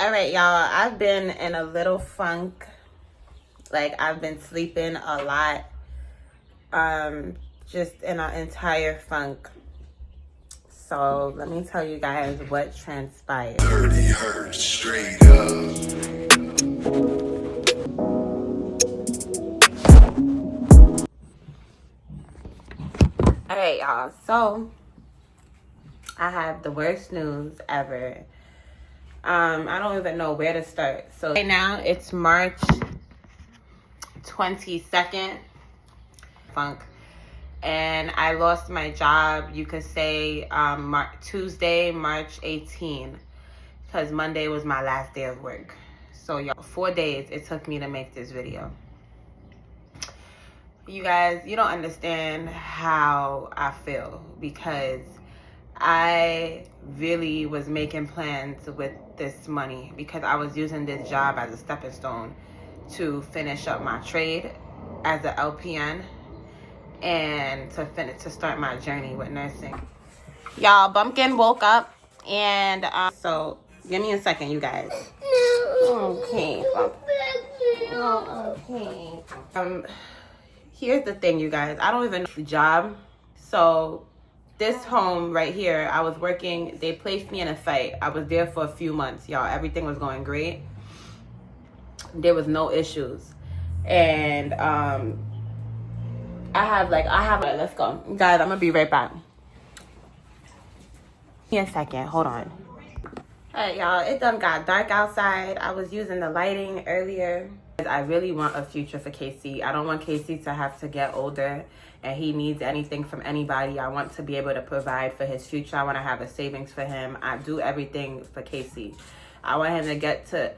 All right, y'all. I've been in a little funk. Like, I've been sleeping a lot. Just in an entire funk. So let me tell you guys what transpired. Dirty hurt straight up. All right, y'all. So I have the worst news ever. I don't even know where to start. So right now it's March 22nd. Funk. And I lost my job, you could say, Tuesday, March 18, because Monday was my last day of work. So, y'all, 4 days it took me to make this video. You guys, you don't understand how I feel, because I really was making plans with this money, because I was using this job as a stepping stone to finish up my trade as an LPN. And to start my journey with nursing. Y'all, Bumpkin woke up, and so give me a second, you guys. Okay. Okay. Here's the thing, you guys. I don't even know the job. So this home right here, I was working. They placed me in a site. I was there for a few months, y'all. Everything was going great. There was no issues, and let's go. Guys, I'm gonna be right back. Give me a second, hold on. Alright, y'all, it done got dark outside. I was using the lighting earlier. I really want a future for Casey. I don't want Casey to have to get older and he needs anything from anybody. I want to be able to provide for his future. I want to have a savings for him. I do everything for Casey. I want him to get to,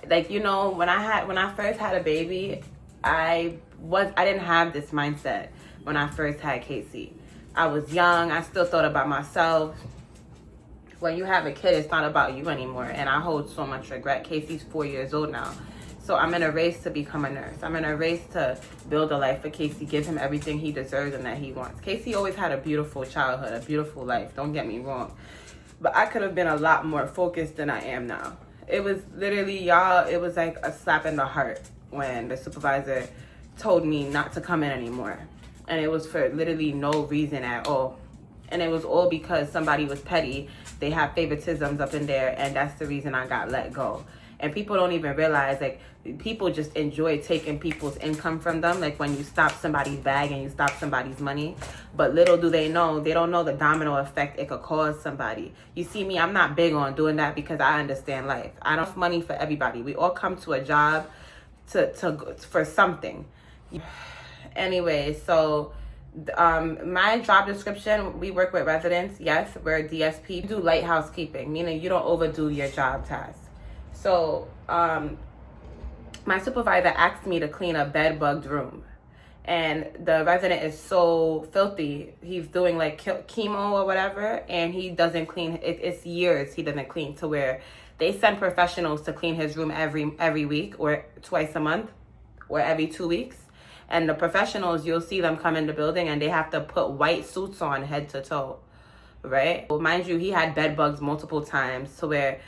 like, you know, when I first had a baby, I didn't have this mindset when I first had Casey. I was young. I still thought about myself. When you have a kid, it's not about you anymore. And I hold so much regret. Casey's 4 years old now. So I'm in a race to become a nurse. I'm in a race to build a life for Casey, give him everything he deserves and that he wants. Casey always had a beautiful childhood, a beautiful life. Don't get me wrong. But I could have been a lot more focused than I am now. It was literally, y'all, it was like a slap in the heart when the supervisor told me not to come in anymore. And it was for literally no reason at all. And it was all because somebody was petty. They have favoritisms up in there, and that's the reason I got let go. And people don't even realize, like, people just enjoy taking people's income from them, like when you stop somebody's bag and you stop somebody's money. But little do they don't know the domino effect it could cause somebody. You see me, I'm not big on doing that because I understand life. I don't have money for everybody. We all come to a job for something. Anyway, so my job description, we work with residents. Yes, we're a DSP. We do light housekeeping, meaning you don't overdo your job tasks. So my supervisor asked me to clean a bed-bugged room, and the resident is so filthy. He's doing like chemo or whatever, and he doesn't clean. It's years he doesn't clean, to where they send professionals to clean his room every week or twice a month or every 2 weeks. And the professionals, you'll see them come in the building and they have to put white suits on head to toe, right? Well, mind you, he had bed bugs multiple times, to where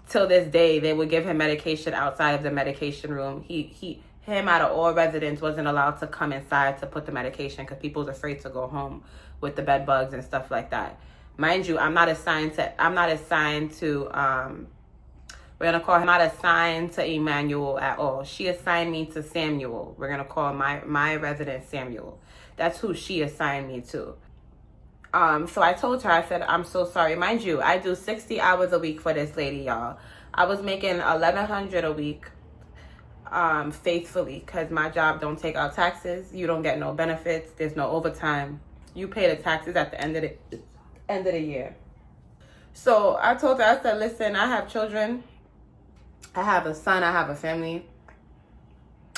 till this day they would give him medication outside of the medication room. Him out of all residents wasn't allowed to come inside to put the medication because people was afraid to go home with the bed bugs and stuff like that. Mind you, I'm not assigned to we're going to call him, not assigned to Emmanuel at all. She assigned me to Samuel. We're going to call my resident Samuel. That's who she assigned me to. So I told her, I said, I'm so sorry. Mind you, I do 60 hours a week for this lady, y'all. I was making $1,100 a week faithfully, because my job don't take out taxes. You don't get no benefits. There's no overtime. You pay the taxes at the end of the year. So I told her, I said, listen, I have children. I have a son, I have a family.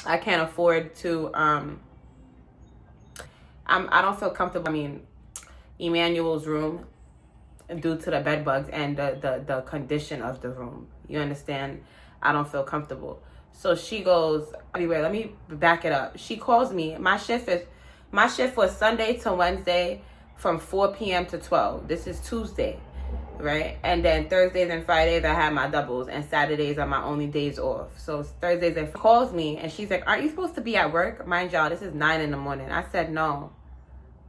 I can't afford to, I don't feel comfortable. I mean, Emmanuel's room, due to the bed bugs and the condition of the room. You understand? I don't feel comfortable. So she goes, anyway, let me back it up. She calls me. My shift was Sunday to Wednesday from 4 p.m. to 12. This is Tuesday. right? And then Thursdays and Fridays I have my doubles, and Saturdays are my only days off. So Thursdays and calls me and she's like, aren't you supposed to be at work? Mind y'all, this is 9 in the morning. I said no.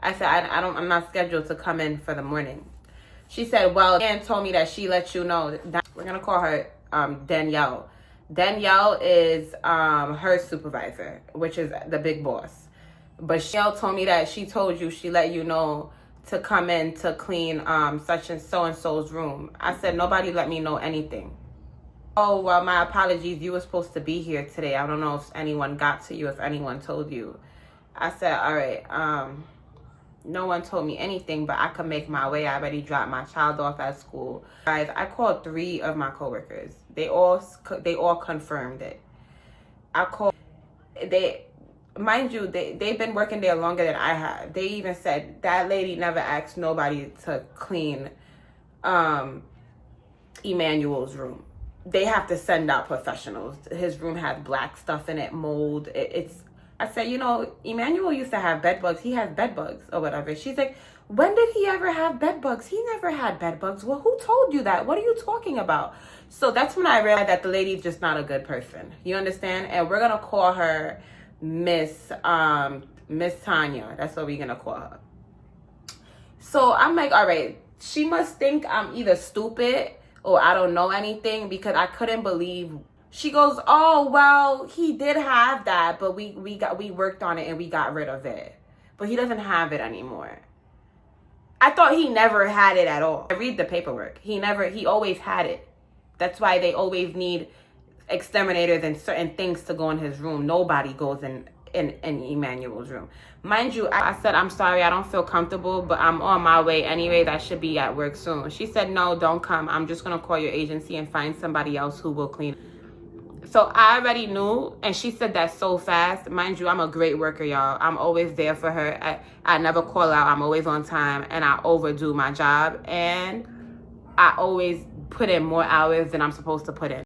I said I'm not scheduled to come in for the morning. She said, well, Ann told me that she let you know. We're gonna call her Danielle. Danielle is her supervisor, which is the big boss. But Danielle told me that she told you, she let you know to come in to clean such and so-and-so's room. I said, nobody let me know anything. Oh, well, my apologies. You were supposed to be here today. I don't know if anyone got to you, if anyone told you. I said, all right, no one told me anything, but I could make my way. I already dropped my child off at school. Guys, I called 3 of my coworkers. They all confirmed it. I called, mind you, they've been working there longer than I have. They even said that lady never asked nobody to clean Emmanuel's room. They have to send out professionals. His room has black stuff in it, mold. I said, you know, Emmanuel used to have bed bugs. He has bed bugs or whatever. She's like, when did he ever have bed bugs? He never had bed bugs. Well, who told you that? What are you talking about? So that's when I realized that the lady's just not a good person. You understand? And we're going to call her Miss Tanya. That's what we're going to call her. So I'm like, all right, she must think I'm either stupid or I don't know anything, because I couldn't believe. She goes, oh, well, he did have that, but we worked on it and we got rid of it. But he doesn't have it anymore. I thought he never had it at all. I read the paperwork. He always had it. That's why they always need exterminators and certain things to go in his room. Nobody goes in Emmanuel's room. Mind you, I said, I'm sorry, I don't feel comfortable, but I'm on my way anyways. I should be at work soon. She said, no, don't come. I'm just going to call your agency and find somebody else who will clean. So I already knew, and she said that so fast. Mind you, I'm a great worker, y'all. I'm always there for her. I never call out. I'm always on time, and I overdo my job, and I always put in more hours than I'm supposed to put in.